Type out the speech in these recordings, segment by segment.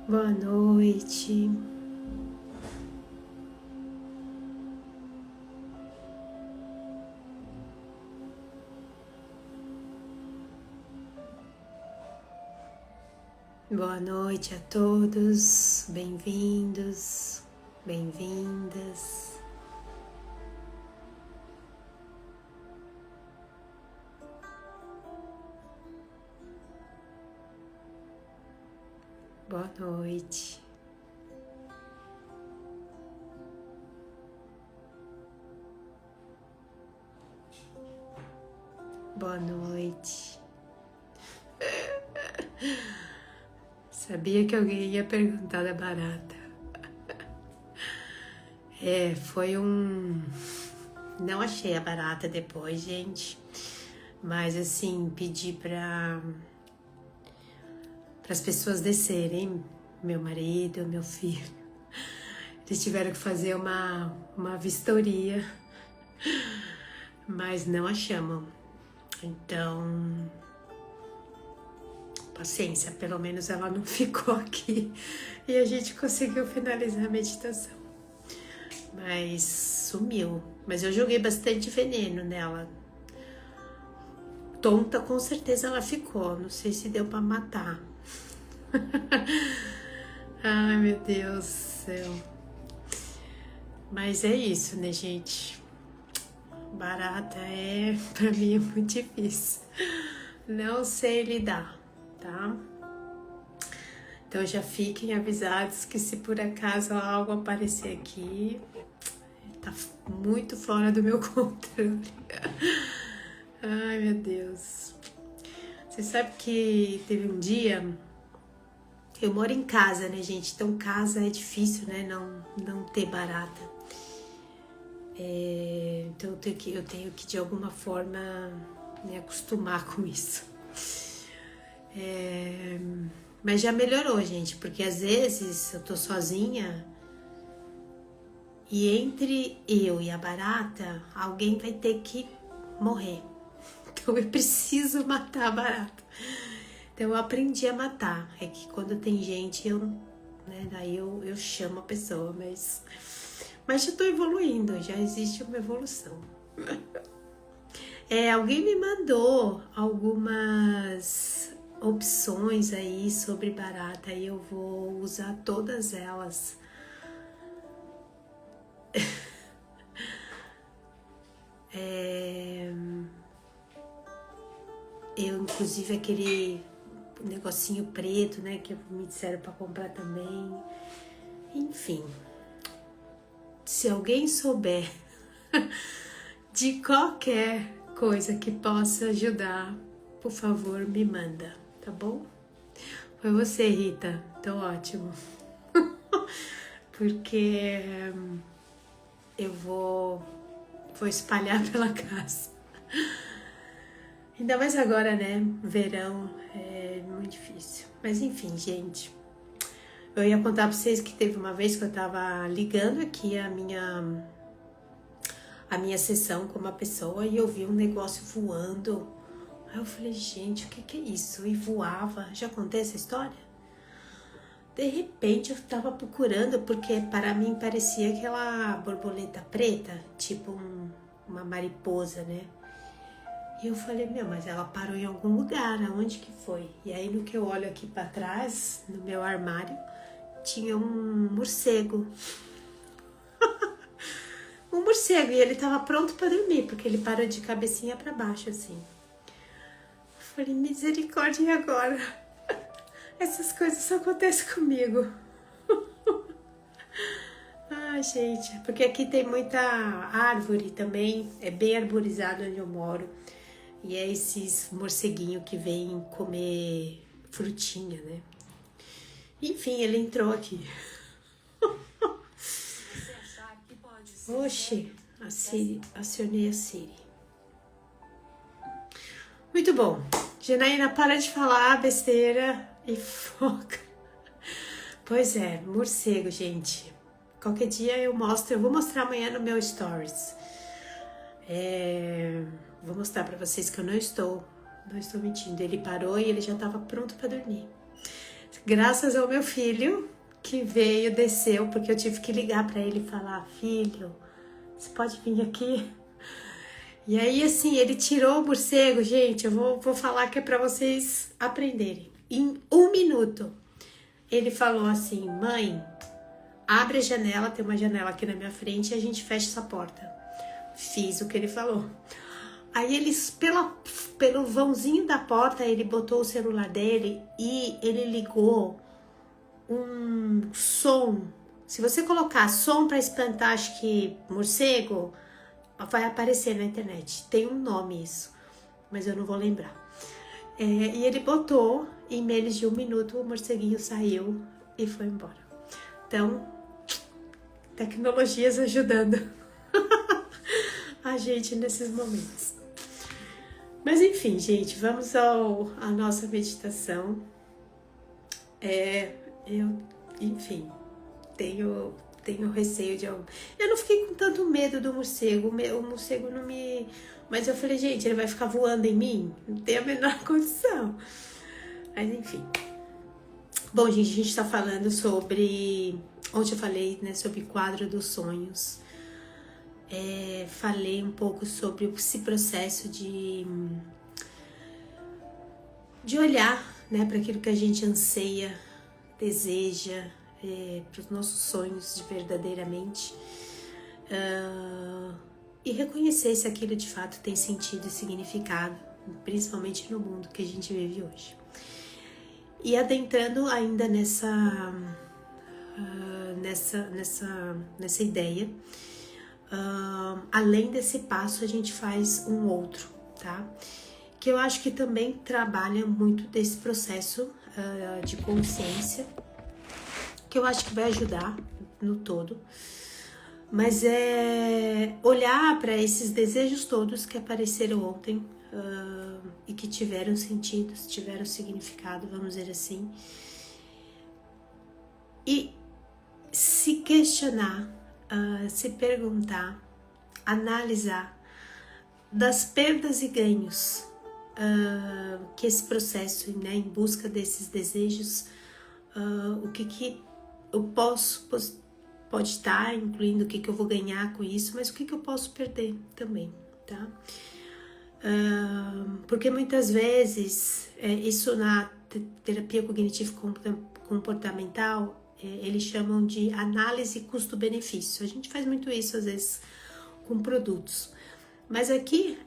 Boa noite. Boa noite a todos. Bem-vindos, bem-vindas. Boa noite. Boa noite. Sabia que alguém ia perguntar da barata. Foi um... Não achei a barata depois, gente. Mas assim, pedi para as pessoas descerem. Meu marido, meu filho. Eles tiveram que fazer uma vistoria. Mas não achamos. Então... Paciência, pelo menos ela não ficou aqui e a gente conseguiu finalizar a meditação. Mas sumiu. Mas eu joguei bastante veneno nela. Tonta, com certeza ela ficou. Não sei se deu pra matar. Ai, meu Deus do céu. Mas é isso, né, gente? Barata pra mim é muito difícil. Não sei lidar. Tá? Então já fiquem avisados que se por acaso algo aparecer aqui, tá muito fora do meu controle. Ai, meu Deus. Você sabe que teve um dia, eu moro em casa, né, gente? Então casa é difícil, né, não ter barata. Então eu tenho que de alguma forma me acostumar com isso. Mas já melhorou, gente, porque às vezes eu tô sozinha e entre eu e a barata, alguém vai ter que morrer. Então eu preciso matar a barata. Então eu aprendi a matar. É que quando tem gente, daí eu chamo a pessoa, mas já tô evoluindo, já existe uma evolução. Alguém me mandou algumas opções aí sobre barata e eu vou usar todas elas. Eu, inclusive, aquele negocinho preto, né, que me disseram para comprar também. Enfim, se alguém souber de qualquer coisa que possa ajudar, por favor, me manda, tá bom? Foi você, Rita, tô ótimo. Porque eu vou espalhar pela casa. Ainda mais agora, né? Verão é muito difícil. Mas enfim, gente. Eu ia contar pra vocês que teve uma vez que eu tava ligando aqui a minha sessão com uma pessoa e eu vi um negócio voando. Aí eu falei, gente, o que é isso? E voava. Já contei essa história? De repente eu tava procurando, porque para mim parecia aquela borboleta preta, tipo uma mariposa, né? E eu falei, mas ela parou em algum lugar, aonde que foi? E aí no que eu olho aqui pra trás, no meu armário, tinha um morcego. Um morcego, e ele tava pronto pra dormir, porque ele parou de cabecinha pra baixo, assim. Eu falei, misericórdia, e agora? Essas coisas só acontecem comigo. Ai, gente, porque aqui tem muita árvore também, é bem arborizado onde eu moro. E é esses morceguinhos que vêm comer frutinha, né? Enfim, ele entrou aqui. Oxe, acionei a Siri. Muito bom. Janaína, para de falar besteira e foca. Pois é, morcego, gente. Qualquer dia eu vou mostrar amanhã no meu stories. Vou mostrar pra vocês que eu não estou mentindo. Ele parou e ele já estava pronto para dormir. Graças ao meu filho que veio, desceu, porque eu tive que ligar para ele e falar: filho, você pode vir aqui? E aí, assim, ele tirou o morcego, gente, eu vou falar que é para vocês aprenderem. Em 1 minuto, ele falou assim: mãe, abre a janela, tem uma janela aqui na minha frente e a gente fecha essa porta. Fiz o que ele falou. Aí eles, pelo vãozinho da porta, ele botou o celular dele e ele ligou um som. Se você colocar som para espantar, acho que morcego, vai aparecer na internet. Tem um nome isso, mas eu não vou lembrar. E ele botou, em menos de 1 minuto, o morceguinho saiu e foi embora. Então, tecnologias ajudando a gente nesses momentos. Mas enfim, gente, vamos à nossa meditação. Enfim, tenho receio de algo. Eu não fiquei com tanto medo do morcego. O morcego não me... Mas eu falei, gente, ele vai ficar voando em mim? Não tem a menor condição. Mas enfim. Bom, gente, a gente tá falando sobre... Ontem eu falei, né, sobre o quadro dos sonhos. Falei um pouco sobre esse processo de olhar, né, para aquilo que a gente anseia, deseja, para os nossos sonhos de verdadeiramente, e reconhecer se aquilo de fato tem sentido e significado, principalmente no mundo que a gente vive hoje. E adentrando ainda nessa ideia, além desse passo a gente faz um outro, tá? Que eu acho que também trabalha muito desse processo de consciência, que eu acho que vai ajudar no todo, mas é olhar para esses desejos todos que apareceram ontem e que tiveram sentido, tiveram significado, vamos dizer assim, e se questionar, se perguntar, analisar das perdas e ganhos que esse processo, né, em busca desses desejos, o que eu pode estar incluindo o que eu vou ganhar com isso, mas o que eu posso perder também, tá? Porque muitas vezes isso na terapia cognitivo-comportamental eles chamam de análise custo-benefício. A gente faz muito isso às vezes com produtos, mas aqui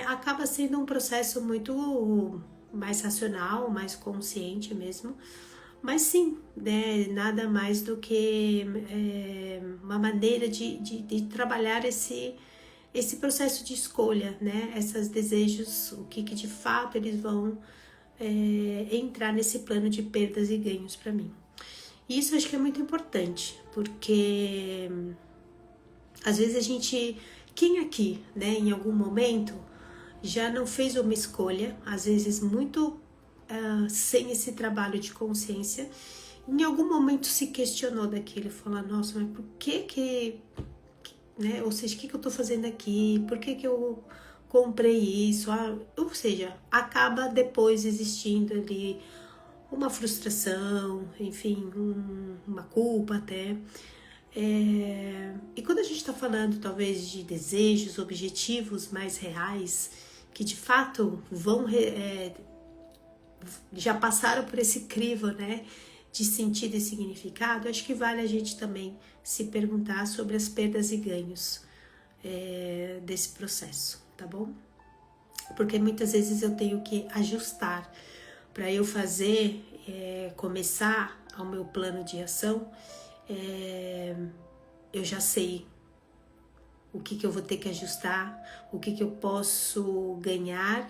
acaba sendo um processo muito mais racional, mais consciente mesmo. Mas sim, né, nada mais do que uma maneira de trabalhar esse processo de escolha, né? Esses desejos, o que de fato eles vão entrar nesse plano de perdas e ganhos para mim. E isso eu acho que é muito importante, porque às vezes a gente... Quem aqui, né, em algum momento, já não fez uma escolha, às vezes muito sem esse trabalho de consciência, em algum momento se questionou daquilo, falou, nossa, mas por que né, ou seja, o que eu tô fazendo aqui, por que eu comprei isso, ou seja, acaba depois existindo ali uma frustração, enfim, uma culpa até. E quando a gente está falando talvez de desejos, objetivos mais reais, que de fato vão já passaram por esse crivo, né, de sentido e significado, acho que vale a gente também se perguntar sobre as perdas e ganhos desse processo, tá bom? Porque muitas vezes eu tenho que ajustar para eu fazer, começar ao meu plano de ação. Eu já sei o que eu vou ter que ajustar, o que eu posso ganhar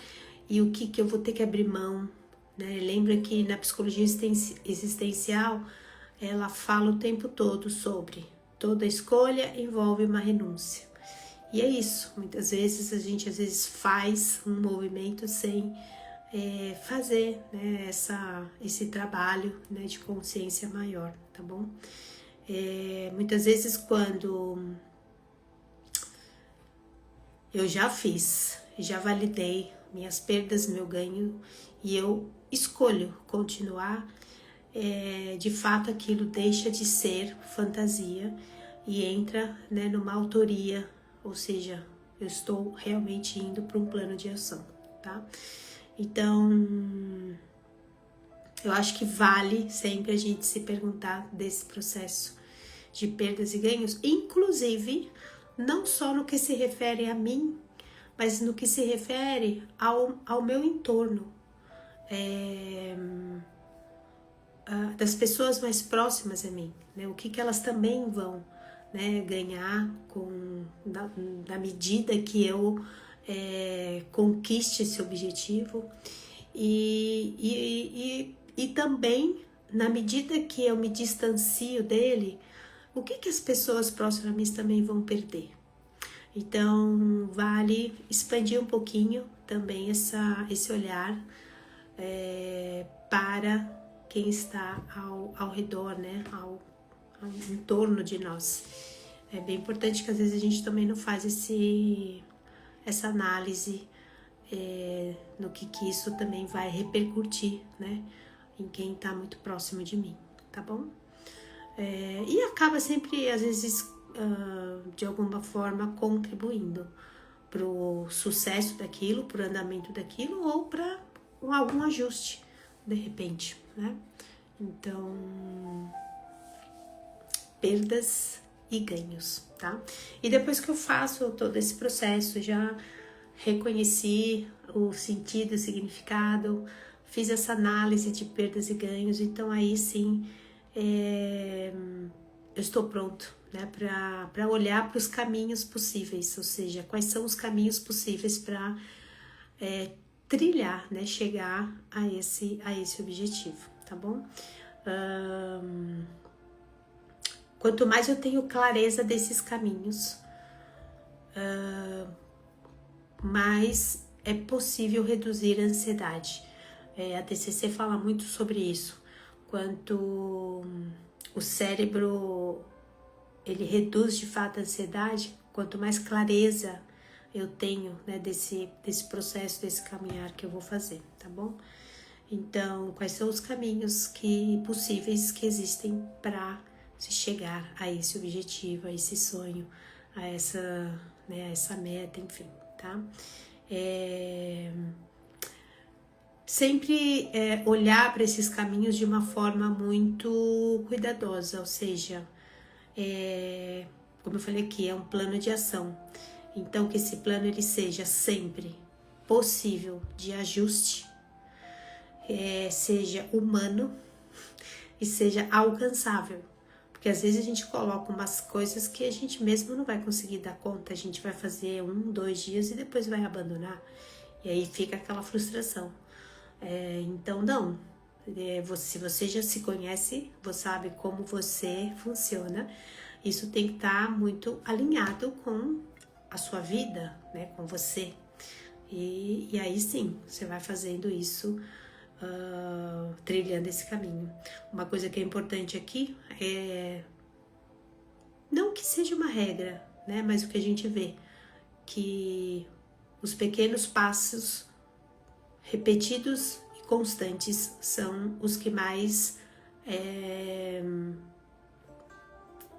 e o que eu vou ter que abrir mão, né? Lembra que na psicologia existencial ela fala o tempo todo sobre toda escolha envolve uma renúncia. E é isso, muitas vezes a gente faz um movimento sem fazer, né, esse trabalho, né, de consciência maior, tá bom? Muitas vezes quando eu já fiz, já validei minhas perdas, meu ganho, e eu escolho continuar, de fato aquilo deixa de ser fantasia e entra, né, numa autoria, ou seja, eu estou realmente indo para um plano de ação, tá? Então, eu acho que vale sempre a gente se perguntar desse processo de perdas e ganhos, inclusive não só no que se refere a mim, mas no que se refere ao meu entorno, das pessoas mais próximas a mim, né? O que elas também vão, né, ganhar na medida que eu conquiste esse objetivo e também na medida que eu me distancio dele, o que as pessoas próximas a mim também vão perder. Então, vale expandir um pouquinho também esse olhar para quem está ao redor, né, em torno de nós. É bem importante que às vezes a gente também não faz essa análise no que isso também vai repercutir, né, em quem está muito próximo de mim, tá bom? E acaba sempre, às vezes, de alguma forma, contribuindo para o sucesso daquilo, para o andamento daquilo ou para algum ajuste, de repente, né? Então, perdas e ganhos, tá? E depois que eu faço todo esse processo, já reconheci o sentido, o significado, fiz essa análise de perdas e ganhos, então aí sim eu estou pronto, né, para olhar para os caminhos possíveis, ou seja, quais são os caminhos possíveis para trilhar, né, chegar a esse objetivo, tá bom? Quanto mais eu tenho clareza desses caminhos, mais é possível reduzir a ansiedade. A TCC fala muito sobre isso, quanto o cérebro ele reduz de fato a ansiedade, quanto mais clareza eu tenho, né, desse processo, desse caminhar que eu vou fazer, tá bom? Então, quais são os caminhos possíveis que existem para se chegar a esse objetivo, a esse sonho, a essa meta, enfim, tá? Sempre olhar para esses caminhos de uma forma muito cuidadosa, ou seja, como eu falei aqui, é um plano de ação. Então, que esse plano ele seja sempre possível de ajuste, seja humano e seja alcançável. Porque às vezes a gente coloca umas coisas que a gente mesmo não vai conseguir dar conta, a gente vai fazer 1, 2 dias e depois vai abandonar. E aí fica aquela frustração. Então, não. Se você já se conhece, você sabe como você funciona, isso tem que estar muito alinhado com a sua vida, né, com você. E aí sim, você vai fazendo isso, trilhando esse caminho. Uma coisa que é importante aqui é não que seja uma regra, né, mas o que a gente vê, que os pequenos passos repetidos e constantes são os que mais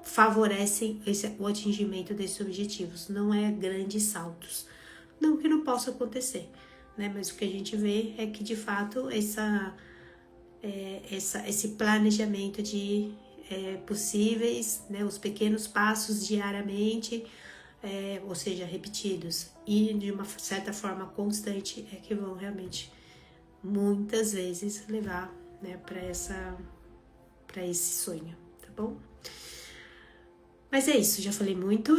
favorecem o atingimento desses objetivos. Não é grandes saltos, não que não possa acontecer, né? Mas o que a gente vê é que de fato esse planejamento de possíveis, né, os pequenos passos diariamente, ou seja, repetidos e de uma certa forma constante, é que vão realmente muitas vezes levar, né, para esse sonho, tá bom? Mas é isso, já falei muito.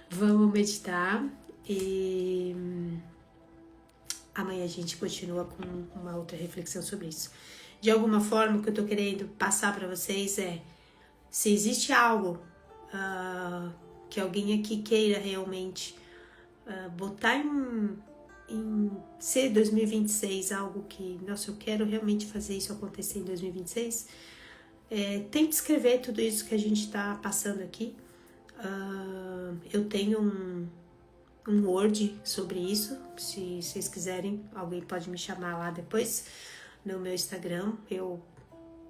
Vamos meditar e amanhã a gente continua com uma outra reflexão sobre isso. De alguma forma, o que eu tô querendo passar para vocês é: se existe algo que alguém aqui queira realmente botar em ser 2026 algo que, nossa, eu quero realmente fazer isso acontecer em 2026, tente escrever tudo isso que a gente está passando aqui. Eu tenho um Word sobre isso, se vocês quiserem, alguém pode me chamar lá depois no meu Instagram, eu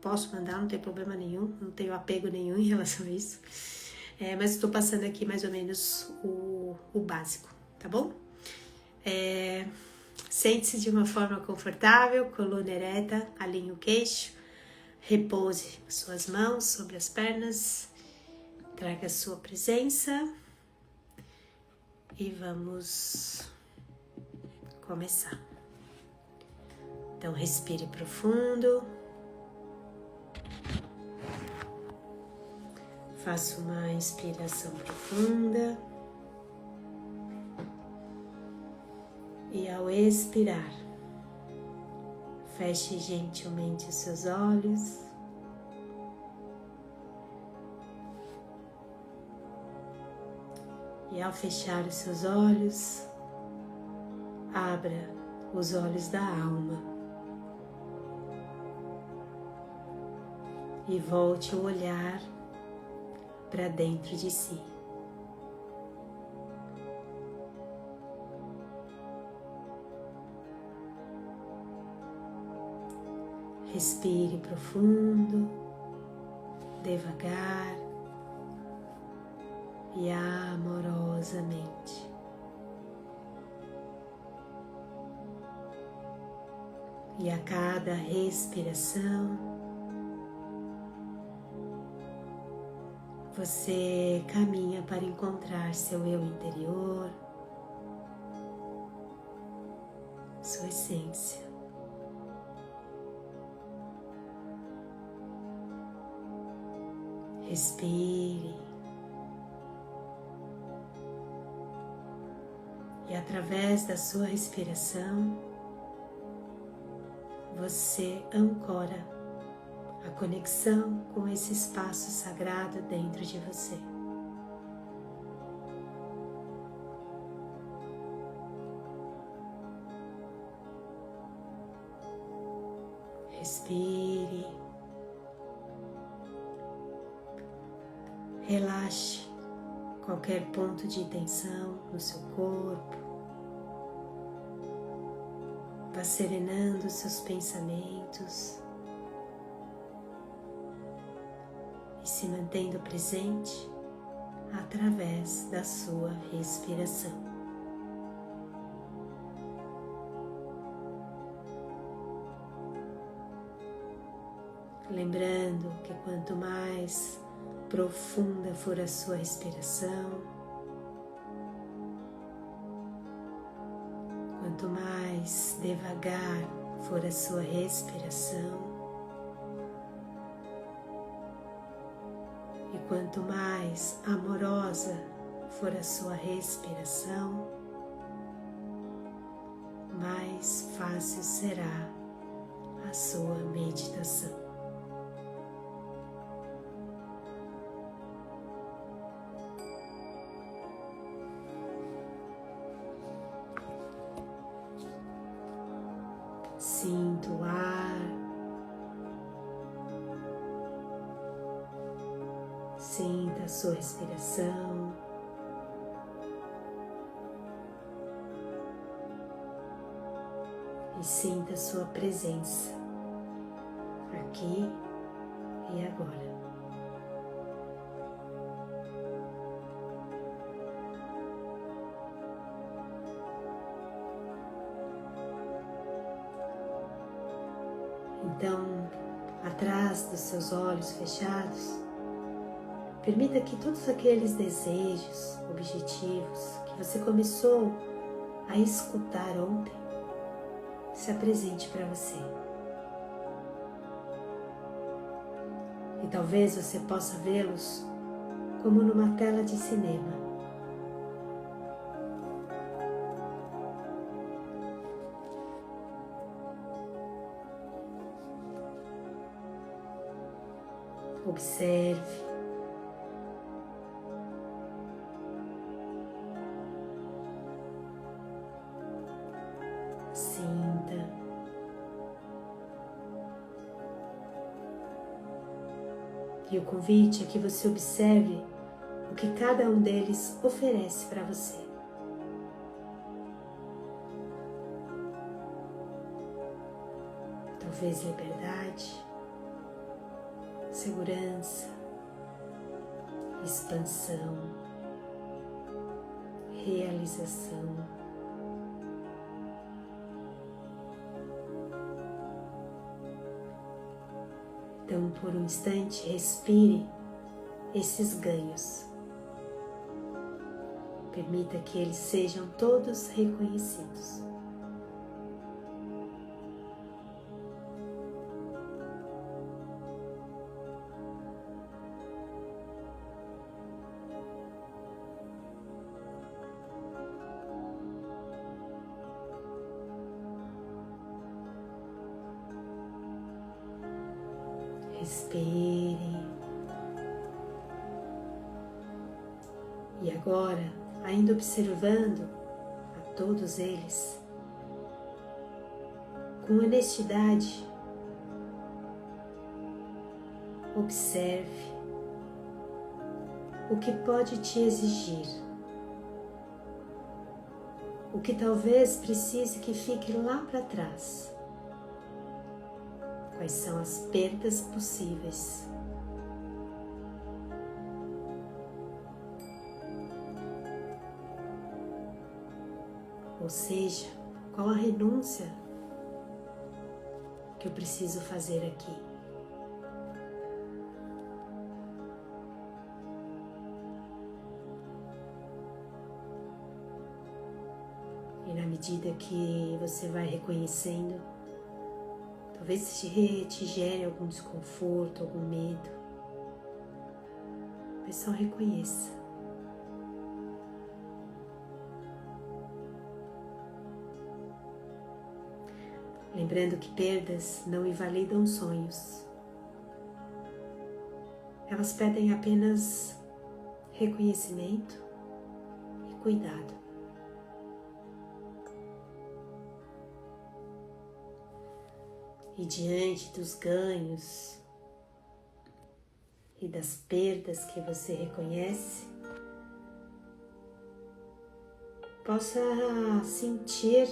posso mandar, não tem problema nenhum, não tenho apego nenhum em relação a isso. Mas estou passando aqui mais ou menos o básico, tá bom? Sente-se de uma forma confortável, coluna ereta, alinhe o queixo, repouse suas mãos sobre as pernas, traga a sua presença e vamos começar. Então, respire profundo. Faça uma inspiração profunda. E ao expirar, feche gentilmente os seus olhos. E ao fechar os seus olhos, abra os olhos da alma e volte o olhar para dentro de si. Respire profundo, devagar e amorosamente. E a cada respiração, você caminha para encontrar seu eu interior, sua essência. Respire e através da sua respiração você ancora a conexão com esse espaço sagrado dentro de você. Respire. Relaxe qualquer ponto de tensão no seu corpo. Vá serenando os seus pensamentos e se mantendo presente através da sua respiração. Lembrando que quanto mais profunda for a sua respiração, quanto mais devagar for a sua respiração, e quanto mais amorosa for a sua respiração, mais fácil será a sua meditação. Sinta o ar, sinta a sua respiração, e sinta a sua presença aqui e agora. Então, atrás dos seus olhos fechados, permita que todos aqueles desejos, objetivos que você começou a escutar ontem se apresente para você. E talvez você possa vê-los como numa tela de cinema. Observe, sinta, e o convite é que você observe o que cada um deles oferece para você. Talvez liberdade, segurança, expansão, realização. Então, por um instante, respire esses ganhos. Permita que eles sejam todos reconhecidos. Respire. E agora, ainda observando a todos eles, com honestidade, observe o que pode te exigir, o que talvez precise que fique lá para trás. Quais são as perdas possíveis? Ou seja, qual a renúncia que eu preciso fazer aqui? E na medida que você vai reconhecendo, talvez te gere algum desconforto, algum medo, mas só reconheça. Lembrando que perdas não invalidam sonhos. Elas pedem apenas reconhecimento e cuidado. E diante dos ganhos e das perdas que você reconhece, possa sentir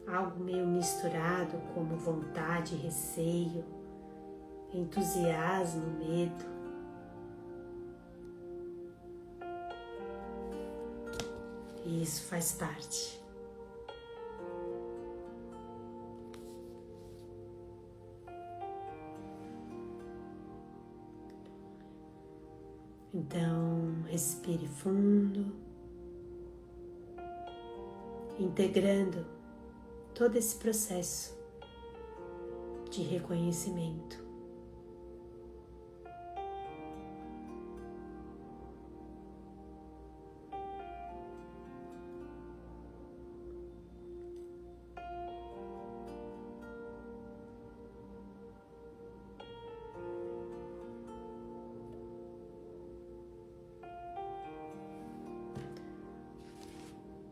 algo meio misturado, como vontade, receio, entusiasmo, medo. E isso faz parte. Então, respire fundo, integrando todo esse processo de reconhecimento.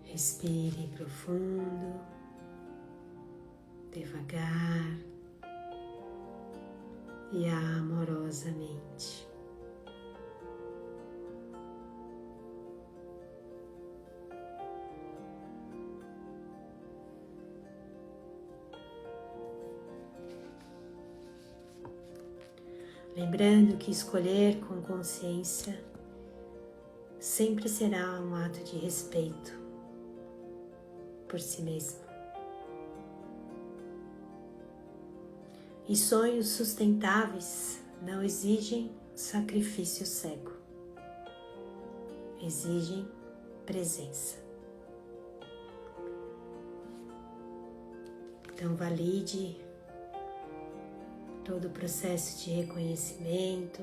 Respire profundo, devagar e amorosamente. Lembrando que escolher com consciência sempre será um ato de respeito por si mesmo. E sonhos sustentáveis não exigem sacrifício cego, exigem presença. Então valide todo o processo de reconhecimento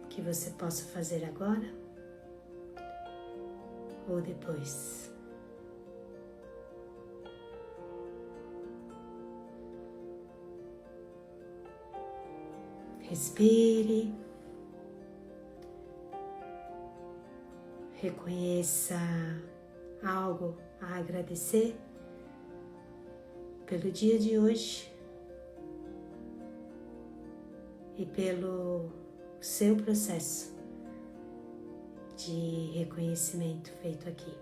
que você possa fazer agora ou depois. Respire, reconheça algo a agradecer pelo dia de hoje e pelo seu processo de reconhecimento feito aqui.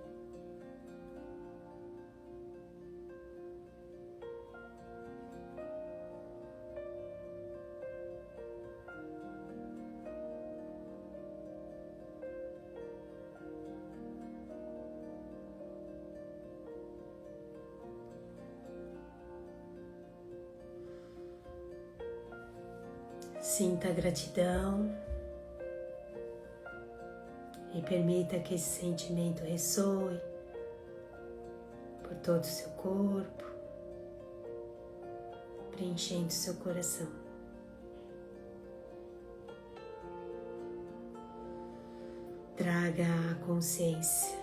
Sinta a gratidão e permita que esse sentimento ressoe por todo o seu corpo, preenchendo seu coração. Traga a consciência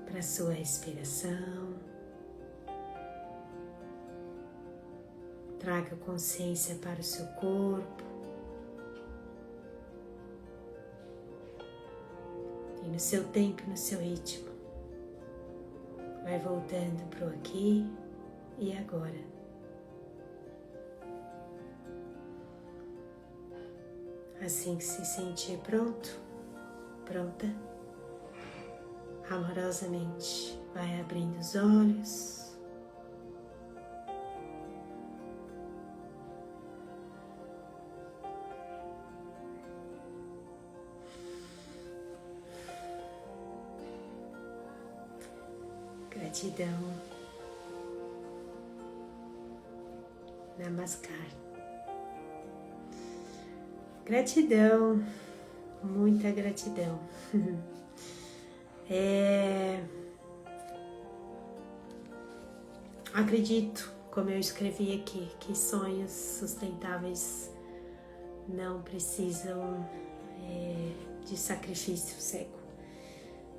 para a sua respiração. Traga consciência para o seu corpo. E no seu tempo, no seu ritmo, vai voltando para o aqui e agora. Assim que se sentir pronto, pronta, amorosamente vai abrindo os olhos. Gratidão. Namaskar. Gratidão, muita gratidão. Acredito, como eu escrevi aqui, que sonhos sustentáveis não precisam de sacrifício cego.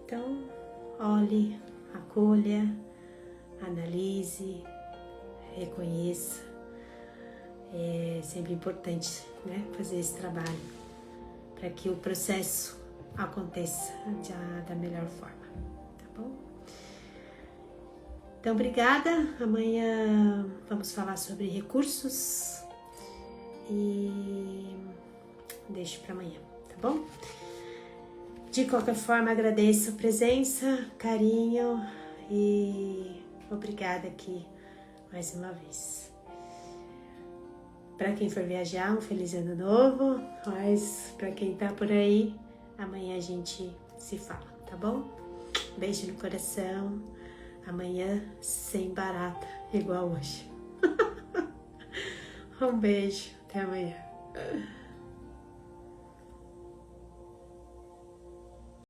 Então, olhe, acolha, analise, reconheça. É sempre importante, né, fazer esse trabalho para que o processo aconteça da melhor forma, tá bom? Então, obrigada. Amanhã vamos falar sobre recursos e deixo para amanhã, tá bom? De qualquer forma, agradeço a presença, carinho e obrigada aqui mais uma vez. Para quem for viajar, um feliz ano novo, mas para quem tá por aí, amanhã a gente se fala, tá bom? Beijo no coração, amanhã sem barata, igual hoje. Um beijo, até amanhã.